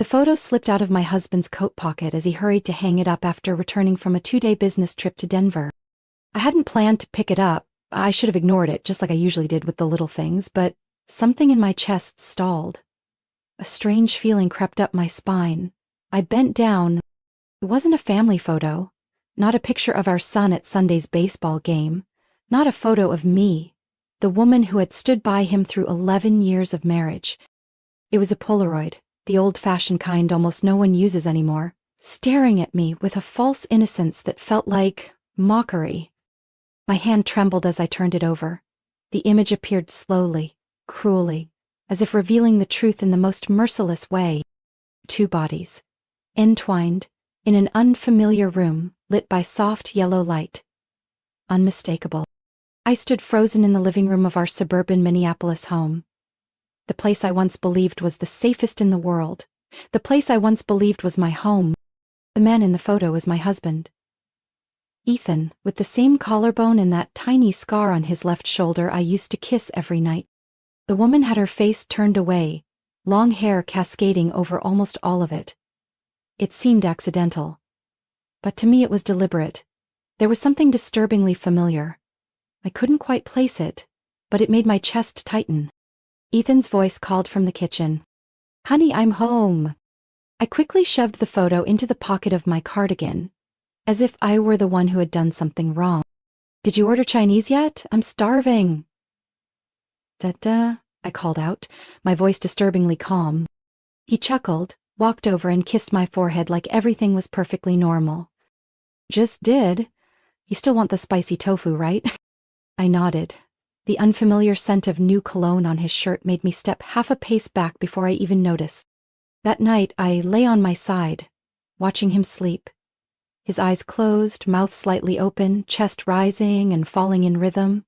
The photo slipped out of my husband's coat pocket as he hurried to hang it up after returning from a 2-day business trip to Denver. I hadn't planned to pick it up. I should have ignored it, just like I usually did with the little things, but something in my chest stalled. A strange feeling crept up my spine. I bent down. It wasn't a family photo, not a picture of our son at Sunday's baseball game, not a photo of me, the woman who had stood by him through 11 years of marriage. It was a Polaroid, the old-fashioned kind almost no one uses anymore, staring at me with a false innocence that felt like mockery. My hand trembled as I turned it over. The image appeared slowly, cruelly, as if revealing the truth in the most merciless way. 2 bodies, entwined, in an unfamiliar room lit by soft yellow light. Unmistakable. I stood frozen in the living room of our suburban Minneapolis home. The place I once believed was the safest in the world. The place I once believed was my home. The man in the photo was my husband. Ethan, with the same collarbone and that tiny scar on his left shoulder I used to kiss every night. The woman had her face turned away, long hair cascading over almost all of it. It seemed accidental. But to me it was deliberate. There was something disturbingly familiar. I couldn't quite place it, but it made my chest tighten. Ethan's voice called from the kitchen. "Honey, I'm home." I quickly shoved the photo into the pocket of my cardigan, as if I were the one who had done something wrong. "Did you order Chinese yet? I'm starving." "Da-da," I called out, my voice disturbingly calm. He chuckled, walked over and kissed my forehead like everything was perfectly normal. "Just did. You still want the spicy tofu, right?" I nodded. The unfamiliar scent of new cologne on his shirt made me step half a pace back before I even noticed. That night, I lay on my side, watching him sleep. His eyes closed, mouth slightly open, chest rising and falling in rhythm.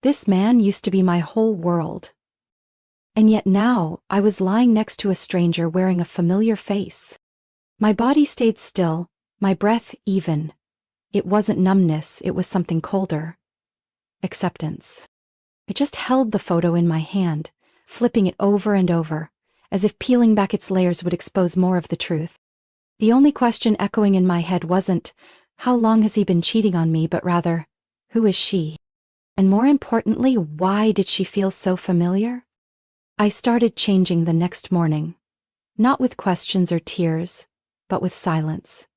This man used to be my whole world. And yet now, I was lying next to a stranger wearing a familiar face. My body stayed still, my breath even. It wasn't numbness, it was something colder. Acceptance. I just held the photo in my hand, flipping it over and over, as if peeling back its layers would expose more of the truth. The only question echoing in my head wasn't, how long has he been cheating on me, but rather, who is she? And more importantly, why did she feel so familiar? I started changing the next morning, not with questions or tears, but with silence.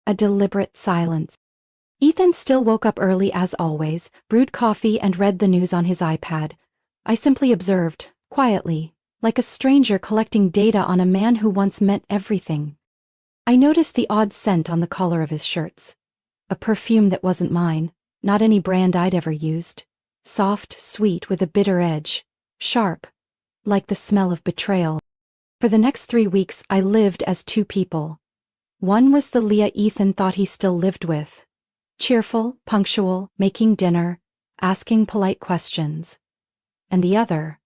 A deliberate silence. Ethan still woke up early as always, brewed coffee and read the news on his iPad. I simply observed, quietly, like a stranger collecting data on a man who once meant everything. I noticed the odd scent on the collar of his shirts. A perfume that wasn't mine, not any brand I'd ever used. Soft, sweet with a bitter edge. Sharp, like the smell of betrayal. For the next 3 weeks I lived as 2 people. One was the Leah Ethan thought he still lived with. Cheerful, punctual, making dinner, asking polite questions. And the other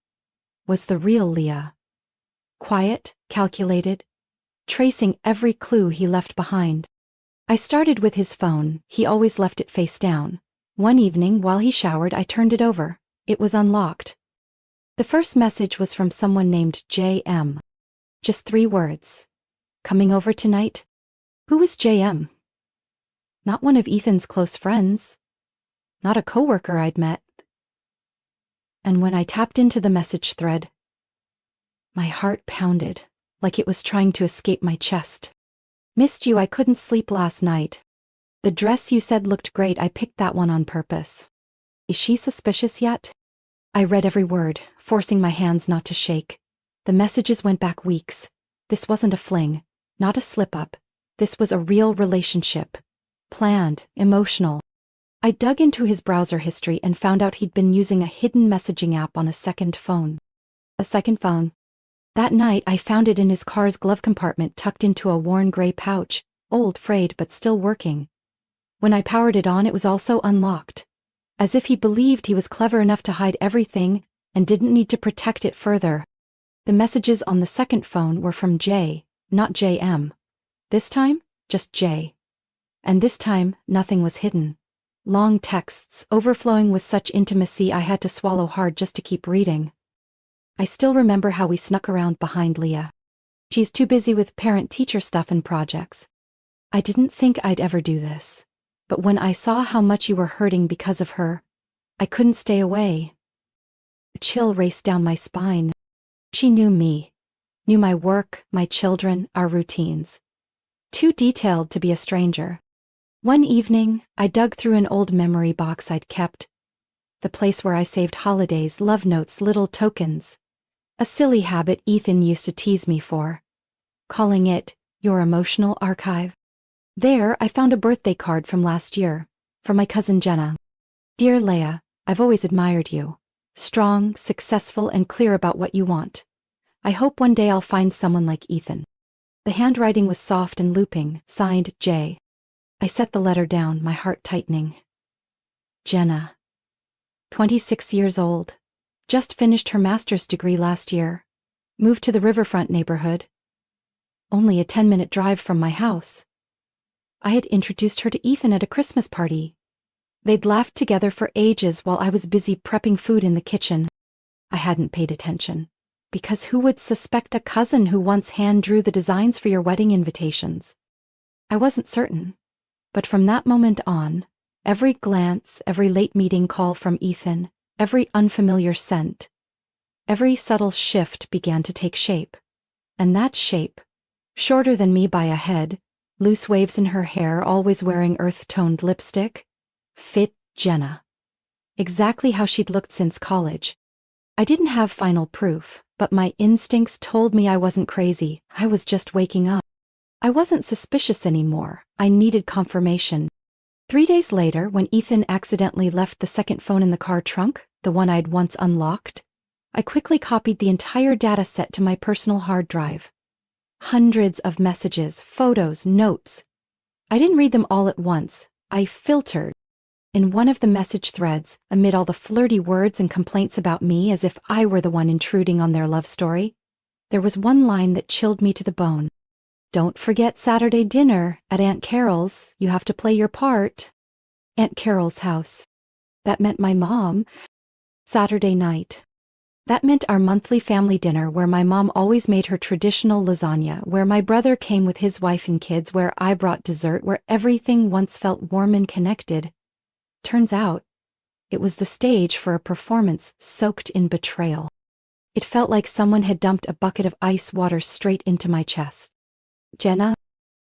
was the real Leah. Quiet, calculated, tracing every clue he left behind. I started with his phone. He always left it face down. One evening, while he showered, I turned it over. It was unlocked. The first message was from someone named J.M. Just 3 words. "Coming over tonight?" Who was J.M.? Not one of Ethan's close friends. Not a coworker I'd met. And when I tapped into the message thread, my heart pounded, like it was trying to escape my chest. "Missed you, I couldn't sleep last night. The dress you said looked great, I picked that one on purpose. Is she suspicious yet?" I read every word, forcing my hands not to shake. The messages went back weeks. This wasn't a fling, not a slip-up. This was a real relationship. Planned, emotional. I dug into his browser history and found out he'd been using a hidden messaging app on a second phone. A second phone. That night I found it in his car's glove compartment tucked into a worn gray pouch, old, frayed, but still working. When I powered it on, it was also unlocked. As if he believed he was clever enough to hide everything and didn't need to protect it further. The messages on the second phone were from J, not J.M. This time, just J. And this time, nothing was hidden. Long texts, overflowing with such intimacy I had to swallow hard just to keep reading. I still remember how we snuck around behind Leah. She's too busy with parent-teacher stuff and projects. I didn't think I'd ever do this, but when I saw how much you were hurting because of her, I couldn't stay away. A chill raced down my spine. She knew me, knew my work, my children, our routines. Too detailed to be a stranger. One evening, I dug through an old memory box I'd kept, the place where I saved holidays, love notes, little tokens. A silly habit Ethan used to tease me for, calling it your emotional archive. There, I found a birthday card from last year, from my cousin Jenna. Dear Leah, I've always admired you. Strong, successful, and clear about what you want. I hope one day I'll find someone like Ethan. The handwriting was soft and looping, signed J. I set the letter down, my heart tightening. Jenna. 26 years old. Just finished her master's degree last year. Moved to the riverfront neighborhood. Only a 10-minute drive from my house. I had introduced her to Ethan at a Christmas party. They'd laughed together for ages while I was busy prepping food in the kitchen. I hadn't paid attention, because who would suspect a cousin who once hand-drew the designs for your wedding invitations? I wasn't certain, but from that moment on, every glance, every late meeting call from Ethan, every unfamiliar scent, every subtle shift began to take shape. And that shape, shorter than me by a head, loose waves in her hair, always wearing earth-toned lipstick, fit Jenna. Exactly how she'd looked since college. I didn't have final proof, but my instincts told me I wasn't crazy, I was just waking up. I wasn't suspicious anymore, I needed confirmation. 3 days later, when Ethan accidentally left the second phone in the car trunk, the one I'd once unlocked, I quickly copied the entire data set to my personal hard drive. Hundreds of messages, photos, notes. I didn't read them all at once. I filtered. In one of the message threads, amid all the flirty words and complaints about me as if I were the one intruding on their love story, there was one line that chilled me to the bone. Don't forget Saturday dinner at Aunt Carol's. You have to play your part. Aunt Carol's house. That meant my mom. Saturday night. That meant our monthly family dinner where my mom always made her traditional lasagna, where my brother came with his wife and kids, where I brought dessert, where everything once felt warm and connected. Turns out, it was the stage for a performance soaked in betrayal. It felt like someone had dumped a bucket of ice water straight into my chest. Jenna,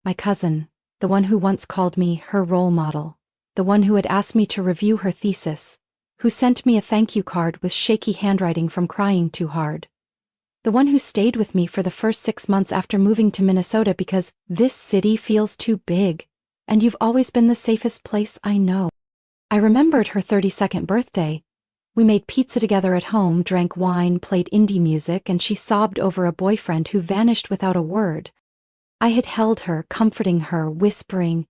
my cousin, the one who once called me her role model, the one who had asked me to review her thesis, who sent me a thank you card with shaky handwriting from crying too hard. The one who stayed with me for the first 6 months after moving to Minnesota because this city feels too big, and you've always been the safest place I know. I remembered her 32nd birthday. We made pizza together at home, drank wine, played indie music, and she sobbed over a boyfriend who vanished without a word. I had held her, comforting her, whispering,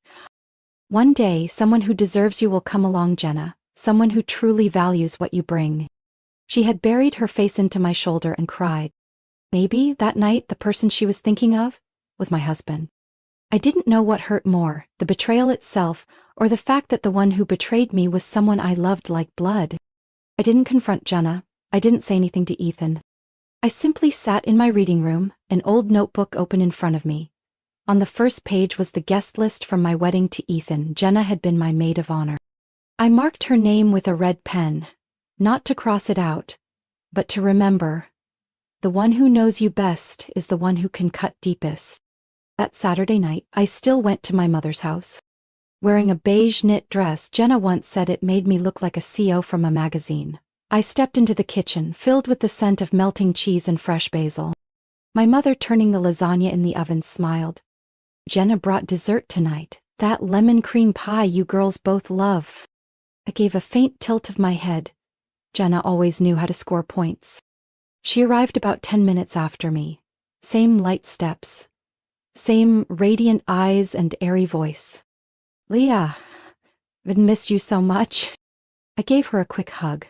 "One day, someone who deserves you will come along, Jenna. Someone who truly values what you bring." She had buried her face into my shoulder and cried. Maybe, that night, the person she was thinking of was my husband. I didn't know what hurt more, the betrayal itself, or the fact that the one who betrayed me was someone I loved like blood. I didn't confront Jenna. I didn't say anything to Ethan. I simply sat in my reading room, an old notebook open in front of me. On the first page was the guest list from my wedding to Ethan. Jenna had been my maid of honor. I marked her name with a red pen, not to cross it out, but to remember. The one who knows you best is the one who can cut deepest. That Saturday night, I still went to my mother's house. Wearing a beige knit dress, Jenna once said it made me look like a CO from a magazine. I stepped into the kitchen, filled with the scent of melting cheese and fresh basil. My mother, turning the lasagna in the oven, smiled. "Jenna brought dessert tonight, that lemon cream pie you girls both love." I gave a faint tilt of my head. Jenna always knew how to score points. She arrived about 10 minutes after me. Same light steps. Same radiant eyes and airy voice. "Leah, I've missed you so much." I gave her a quick hug.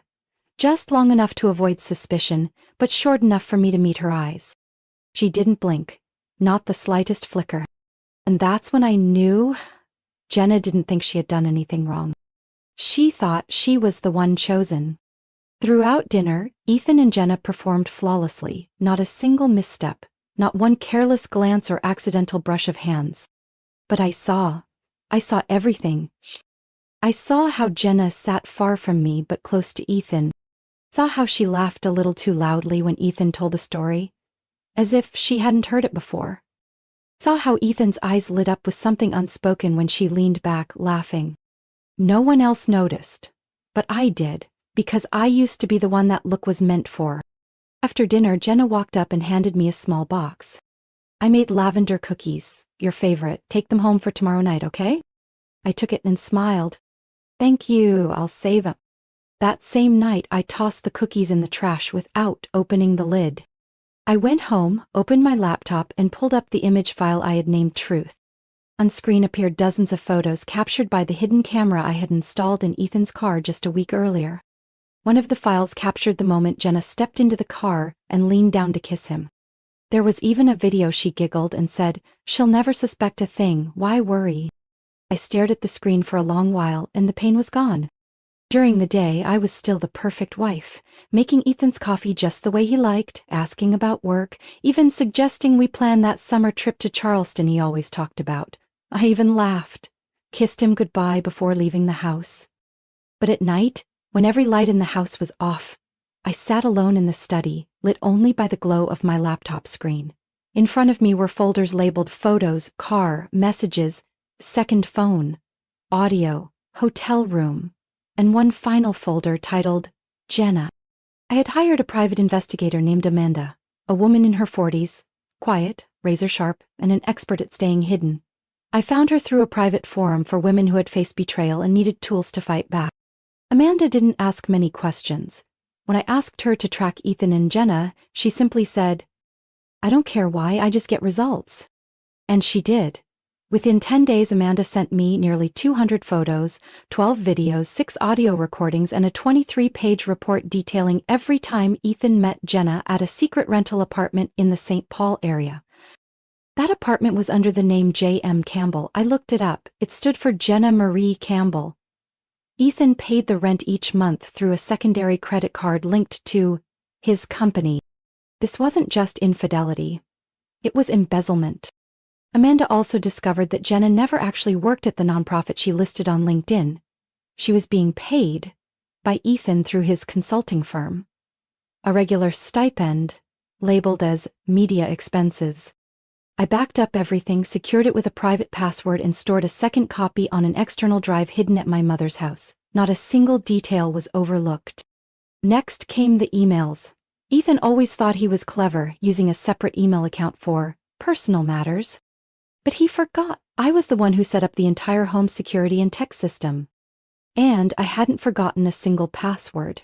Just long enough to avoid suspicion, but short enough for me to meet her eyes. She didn't blink, not the slightest flicker. And that's when I knew Jenna didn't think she had done anything wrong. She thought she was the one chosen. Throughout dinner, Ethan and Jenna performed flawlessly, not a single misstep, Not one careless glance or accidental brush of hands. But I saw everything. I saw how Jenna sat far from me but close to Ethan. Saw how she laughed a little too loudly when Ethan told a story, as if she hadn't heard it before. Saw how Ethan's eyes lit up with something unspoken when she leaned back, laughing. No one else noticed, but I did, because I used to be the one that look was meant for. After dinner, Jenna walked up and handed me a small box. I made lavender cookies, your favorite. Take them home for tomorrow night, okay? I took it and smiled. Thank you, I'll save 'em. That same night, I tossed the cookies in the trash without opening the lid. I went home, opened my laptop, and pulled up the image file I had named Truth. On screen appeared dozens of photos captured by the hidden camera I had installed in Ethan's car just a week earlier. One of the files captured the moment Jenna stepped into the car and leaned down to kiss him. There was even a video she giggled and said, "She'll never suspect a thing, why worry?" I stared at the screen for a long while and the pain was gone. During the day, I was still the perfect wife, making Ethan's coffee just the way he liked, asking about work, even suggesting we plan that summer trip to Charleston he always talked about. I even laughed, kissed him goodbye before leaving the house. But at night, when every light in the house was off, I sat alone in the study, lit only by the glow of my laptop screen. In front of me were folders labeled photos, car, messages, second phone, audio, hotel room, and one final folder titled Jenna. I had hired a private investigator named Amanda, a woman in her 40s, quiet, razor sharp, and an expert at staying hidden. I found her through a private forum for women who had faced betrayal and needed tools to fight back. Amanda didn't ask many questions. When I asked her to track Ethan and Jenna, she simply said, "I don't care why, I just get results." And she did. Within 10 days, Amanda sent me nearly 200 photos, 12 videos, 6 audio recordings, and a 23-page report detailing every time Ethan met Jenna at a secret rental apartment in the St. Paul area. That apartment was under the name J.M. Campbell. I looked it up. It stood for Jenna Marie Campbell. Ethan paid the rent each month through a secondary credit card linked to his company. This wasn't just infidelity. It was embezzlement. Amanda also discovered that Jenna never actually worked at the nonprofit she listed on LinkedIn. She was being paid by Ethan through his consulting firm. A regular stipend, labeled as media expenses. I backed up everything, secured it with a private password, and stored a second copy on an external drive hidden at my mother's house. Not a single detail was overlooked. Next came the emails. Ethan always thought he was clever, using a separate email account for personal matters. But he forgot I was the one who set up the entire home security and tech system. And I hadn't forgotten a single password.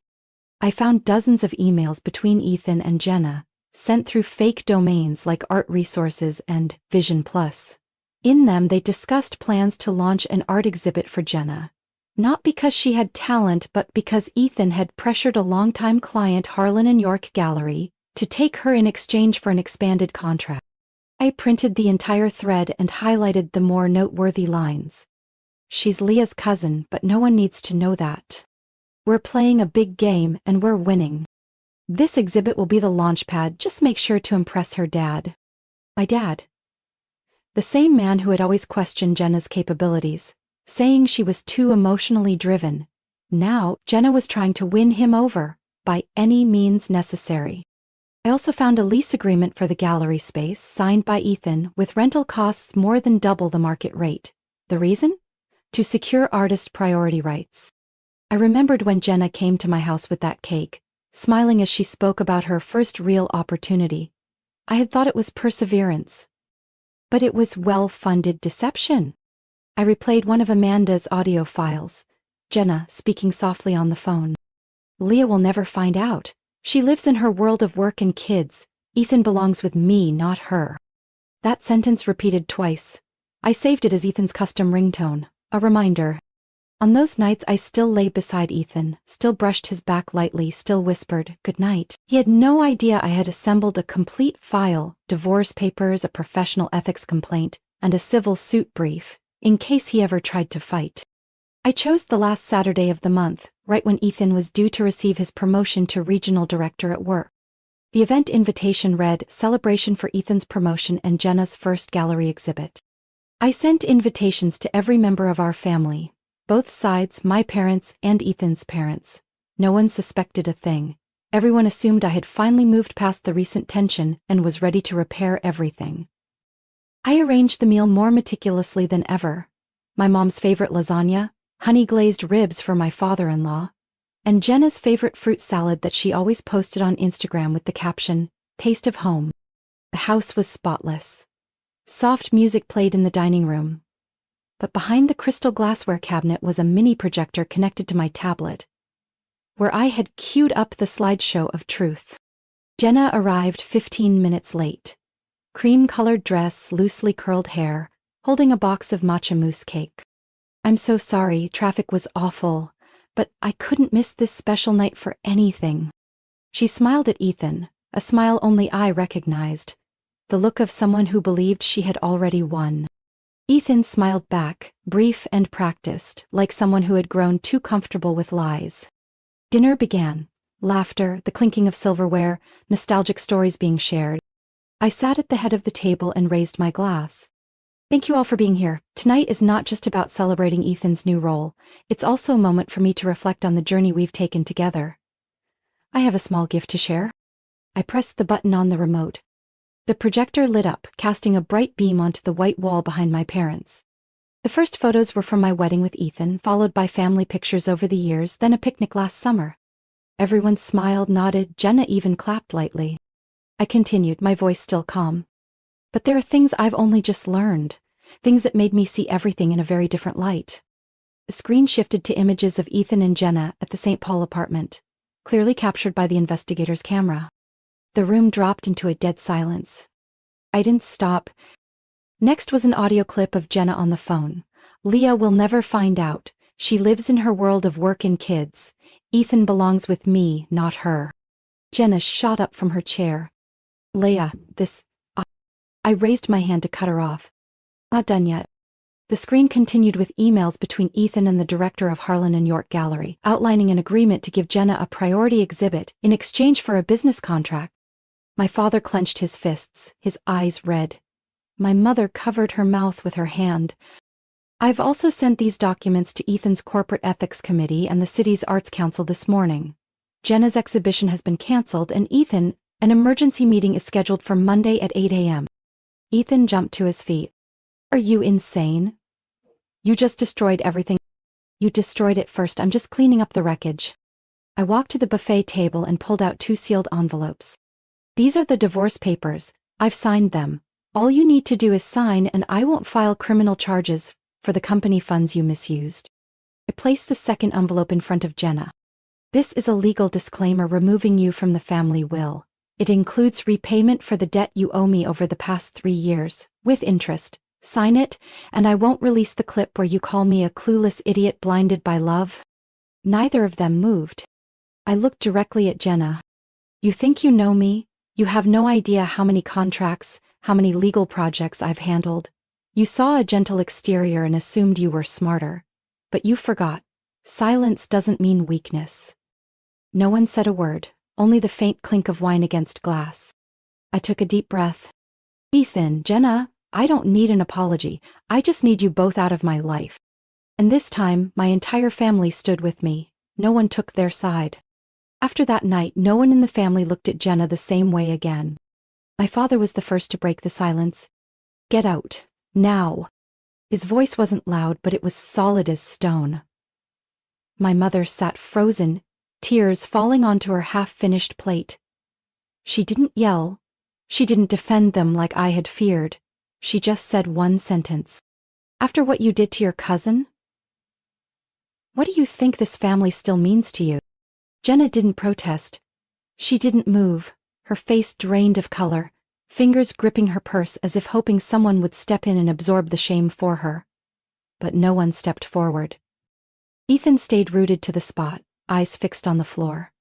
I found dozens of emails between Ethan and Jenna, sent through fake domains like Art Resources and Vision Plus. In them, they discussed plans to launch an art exhibit for Jenna. Not because she had talent, but because Ethan had pressured a longtime client, Harlan and York Gallery, to take her in exchange for an expanded contract. I printed the entire thread and highlighted the more noteworthy lines. "She's Leah's cousin, but no one needs to know that. We're playing a big game and we're winning. This exhibit will be the launchpad, just make sure to impress her dad." My dad. The same man who had always questioned Jenna's capabilities, saying she was too emotionally driven. Now, Jenna was trying to win him over, by any means necessary. I also found a lease agreement for the gallery space, signed by Ethan, with rental costs more than double the market rate. The reason? To secure artist priority rights. I remembered when Jenna came to my house with that cake, smiling as she spoke about her first real opportunity. I had thought it was perseverance. But it was well-funded deception. I replayed one of Amanda's audio files, Jenna speaking softly on the phone. "Leah will never find out. She lives in her world of work and kids. Ethan belongs with me, not her." That sentence repeated twice. I saved it as Ethan's custom ringtone, a reminder. On those nights I still lay beside Ethan, still brushed his back lightly, still whispered, "Good night." He had no idea I had assembled a complete file, divorce papers, a professional ethics complaint, and a civil suit brief, in case he ever tried to fight. I chose the last Saturday of the month, right when Ethan was due to receive his promotion to regional director at work. The event invitation read, "Celebration for Ethan's promotion and Jenna's first gallery exhibit." I sent invitations to every member of our family, both sides, my parents and Ethan's parents. No one suspected a thing. Everyone assumed I had finally moved past the recent tension and was ready to repair everything. I arranged the meal more meticulously than ever. My mom's favorite lasagna, honey-glazed ribs for my father-in-law, and Jenna's favorite fruit salad that she always posted on Instagram with the caption, "Taste of Home." The house was spotless. Soft music played in the dining room. But behind the crystal glassware cabinet was a mini projector connected to my tablet, where I had queued up the slideshow of truth. Jenna arrived 15 minutes late. Cream-colored dress, loosely curled hair, holding a box of matcha mousse cake. "I'm so sorry, traffic was awful, but I couldn't miss this special night for anything." She smiled at Ethan, a smile only I recognized, the look of someone who believed she had already won. Ethan smiled back, brief and practiced, like someone who had grown too comfortable with lies. Dinner began. Laughter, the clinking of silverware, nostalgic stories being shared. I sat at the head of the table and raised my glass. "Thank you all for being here. Tonight is not just about celebrating Ethan's new role, it's also a moment for me to reflect on the journey we've taken together. I have a small gift to share." I pressed the button on the remote. The projector lit up, casting a bright beam onto the white wall behind my parents. The first photos were from my wedding with Ethan, followed by family pictures over the years, then a picnic last summer. Everyone smiled, nodded, Jenna even clapped lightly. I continued, my voice still calm. "But there are things I've only just learned, things that made me see everything in a very different light." The screen shifted to images of Ethan and Jenna at the St. Paul apartment, clearly captured by the investigator's camera. The room dropped into a dead silence. I didn't stop. Next was an audio clip of Jenna on the phone. "Leah will never find out. She lives in her world of work and kids. Ethan belongs with me, not her." Jenna shot up from her chair. "Leah, this..." I raised my hand to cut her off. "Not done yet." The screen continued with emails between Ethan and the director of Harlan and York Gallery, outlining an agreement to give Jenna a priority exhibit in exchange for a business contract. My father clenched his fists, his eyes red. My mother covered her mouth with her hand. "I've also sent these documents to Ethan's corporate ethics committee and the city's arts council this morning. Jenna's exhibition has been canceled, and Ethan, an emergency meeting is scheduled for Monday at 8 a.m. Ethan jumped to his feet. "Are you insane? You just destroyed everything." "You destroyed it first. I'm just cleaning up the wreckage." I walked to the buffet table and pulled out 2 sealed envelopes. "These are the divorce papers. I've signed them. All you need to do is sign, and I won't file criminal charges for the company funds you misused." I placed the second envelope in front of Jenna. "This is a legal disclaimer removing you from the family will. It includes repayment for the debt you owe me over the past 3 years, with interest. Sign it, and I won't release the clip where you call me a clueless idiot blinded by love." Neither of them moved. I looked directly at Jenna. "You think you know me? You have no idea how many contracts, how many legal projects I've handled. You saw a gentle exterior and assumed you were smarter. But you forgot. Silence doesn't mean weakness." No one said a word, only the faint clink of wine against glass. I took a deep breath. "Ethan, Jenna, I don't need an apology. I just need you both out of my life." And this time, my entire family stood with me. No one took their side. After that night, no one in the family looked at Jenna the same way again. My father was the first to break the silence. "Get out. Now." His voice wasn't loud, but it was solid as stone. My mother sat frozen, tears falling onto her half-finished plate. She didn't yell. She didn't defend them like I had feared. She just said one sentence. "After what you did to your cousin? What do you think this family still means to you?" Jenna didn't protest. She didn't move, her face drained of color, fingers gripping her purse as if hoping someone would step in and absorb the shame for her. But no one stepped forward. Ethan stayed rooted to the spot, eyes fixed on the floor.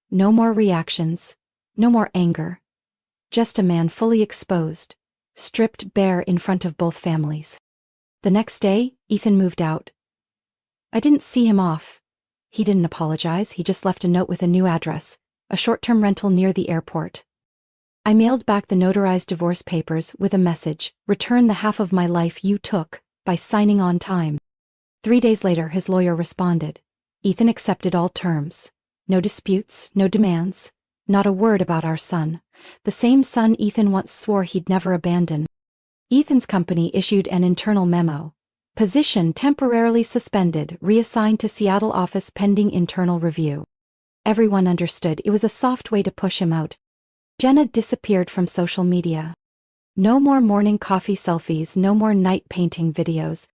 No more reactions, no more anger. Just a man fully exposed, stripped bare in front of both families. The next day, Ethan moved out. I didn't see him off. He didn't apologize, he just left a note with a new address, a short-term rental near the airport. I mailed back the notarized divorce papers with a message, "Return the half of my life you took by signing on time." 3 days later, his lawyer responded. Ethan accepted all terms. No disputes, no demands, not a word about our son. The same son Ethan once swore he'd never abandon. Ethan's company issued an internal memo. Position temporarily suspended, reassigned to Seattle office pending internal review. Everyone understood it was a soft way to push him out. Jenna disappeared from social media. No more morning coffee selfies, no more night painting videos.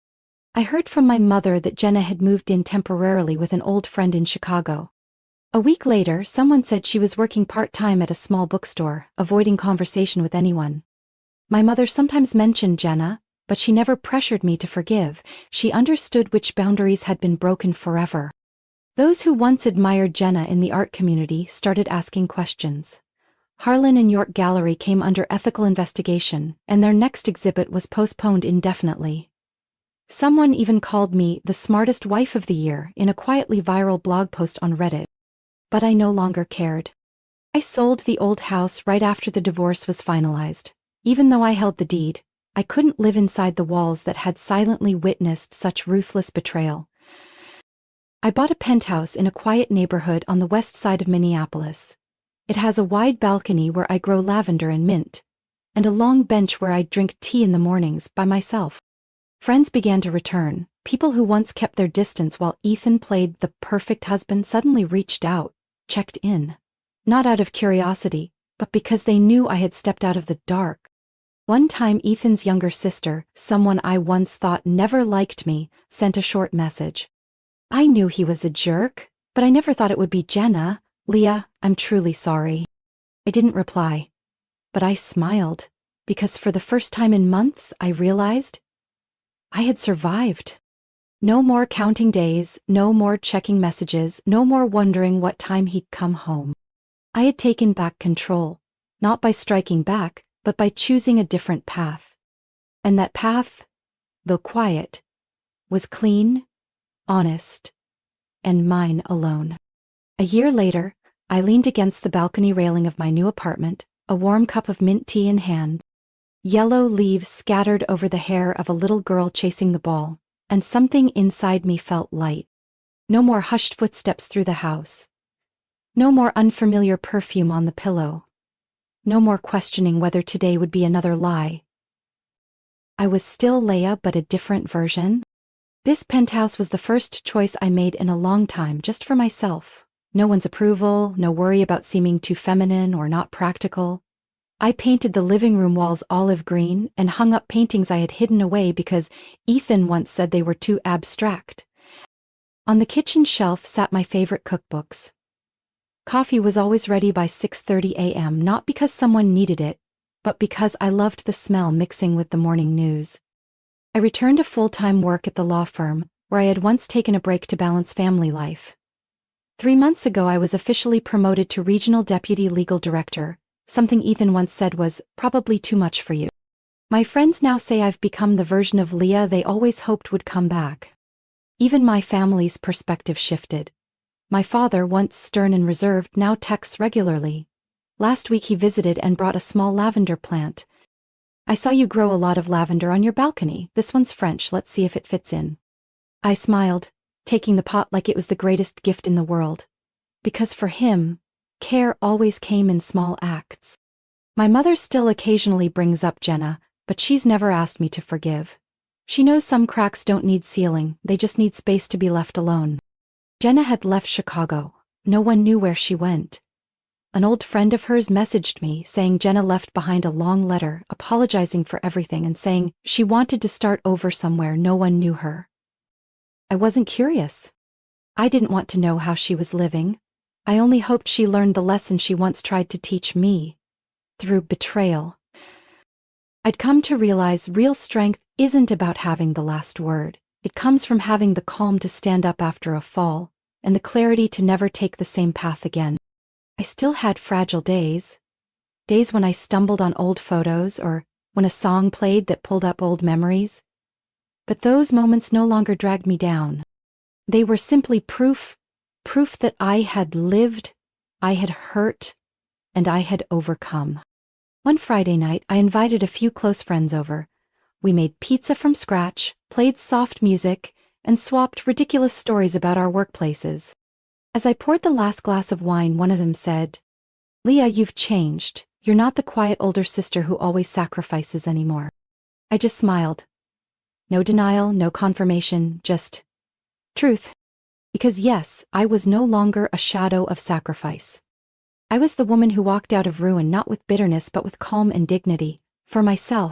I heard from my mother that Jenna had moved in temporarily with an old friend in Chicago. A week later, someone said she was working part-time at a small bookstore, avoiding conversation with anyone. My mother sometimes mentioned Jenna, but she never pressured me to forgive. She understood which boundaries had been broken forever. Those who once admired Jenna in the art community started asking questions. Harlan and York Gallery came under ethical investigation, and their next exhibit was postponed indefinitely. Someone even called me the smartest wife of the year in a quietly viral blog post on Reddit. But I no longer cared. I sold the old house right after the divorce was finalized. Even though I held the deed, I couldn't live inside the walls that had silently witnessed such ruthless betrayal. I bought a penthouse in a quiet neighborhood on the west side of Minneapolis. It has a wide balcony where I grow lavender and mint, and a long bench where I drink tea in the mornings by myself. Friends began to return. People who once kept their distance while Ethan played the perfect husband suddenly reached out, checked in. Not out of curiosity, but because they knew I had stepped out of the dark. One time Ethan's younger sister, someone I once thought never liked me, sent a short message. I knew he was a jerk, but I never thought it would be Jenna. "Leah, I'm truly sorry." I didn't reply, but I smiled, because for the first time in months I realized I had survived. No more counting days, no more checking messages, no more wondering what time he'd come home. I had taken back control, not by striking back, but by choosing a different path. And that path, though quiet, was clean, honest, and mine alone. A year later, I leaned against the balcony railing of my new apartment, a warm cup of mint tea in hand. Yellow leaves scattered over the hair of a little girl chasing the ball, and something inside me felt light. No more hushed footsteps through the house. No more unfamiliar perfume on the pillow. No more questioning whether today would be another lie. I was still Leah, but a different version. This penthouse was the first choice I made in a long time, just for myself. No one's approval, no worry about seeming too feminine or not practical. I painted the living room walls olive green and hung up paintings I had hidden away because Ethan once said they were too abstract. On the kitchen shelf sat my favorite cookbooks. Coffee was always ready by 6:30 a.m., not because someone needed it, but because I loved the smell mixing with the morning news. I returned to full-time work at the law firm, where I had once taken a break to balance family life. 3 months ago I was officially promoted to Regional Deputy Legal Director, something Ethan once said was probably too much for you. My friends now say I've become the version of Leah they always hoped would come back. Even my family's perspective shifted. My father, once stern and reserved, now texts regularly. Last week he visited and brought a small lavender plant. "I saw you grow a lot of lavender on your balcony. This one's French, let's see if it fits in." I smiled, taking the pot like it was the greatest gift in the world. Because for him, care always came in small acts. My mother still occasionally brings up Jenna, but she's never asked me to forgive. She knows some cracks don't need sealing, they just need space to be left alone. Jenna had left Chicago. No one knew where she went. An old friend of hers messaged me saying Jenna left behind a long letter, apologizing for everything and saying she wanted to start over somewhere no one knew her. I wasn't curious. I didn't want to know how she was living. I only hoped she learned the lesson she once tried to teach me. Through betrayal. I'd come to realize real strength isn't about having the last word. It comes from having the calm to stand up after a fall, and the clarity to never take the same path again. I still had fragile days. Days when I stumbled on old photos or when a song played that pulled up old memories. But those moments no longer dragged me down. They were simply proof that I had lived, I had hurt, and I had overcome. One Friday night, I invited a few close friends over. We made pizza from scratch, played soft music, and swapped ridiculous stories about our workplaces. As I poured the last glass of wine, one of them said, "Leah, you've changed. You're not the quiet older sister who always sacrifices anymore." I just smiled. No denial, no confirmation, just truth. Because yes, I was no longer a shadow of sacrifice. I was the woman who walked out of ruin not with bitterness but with calm and dignity, for myself.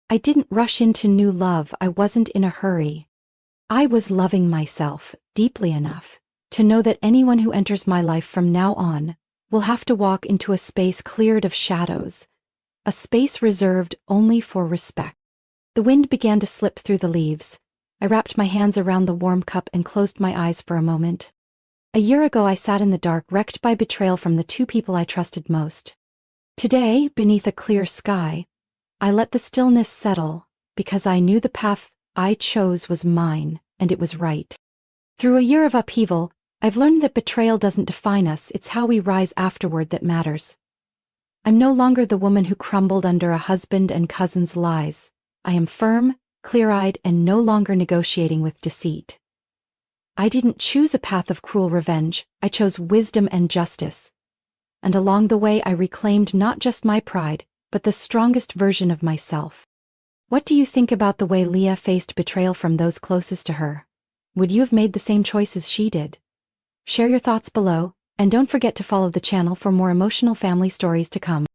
I didn't rush into new love, I wasn't in a hurry. I was loving myself deeply enough to know that anyone who enters my life from now on will have to walk into a space cleared of shadows, a space reserved only for respect. The wind began to slip through the leaves. I wrapped my hands around the warm cup and closed my eyes for a moment. A year ago I sat in the dark, wrecked by betrayal from the two people I trusted most. Today, beneath a clear sky, I let the stillness settle, because I knew the path I chose was mine, and it was right. Through a year of upheaval, I've learned that betrayal doesn't define us, it's how we rise afterward that matters. I'm no longer the woman who crumbled under a husband and cousin's lies. I am firm, clear-eyed, and no longer negotiating with deceit. I didn't choose a path of cruel revenge, I chose wisdom and justice. And along the way I reclaimed not just my pride, but the strongest version of myself. What do you think about the way Leah faced betrayal from those closest to her? Would you have made the same choices she did? Share your thoughts below, and don't forget to follow the channel for more emotional family stories to come.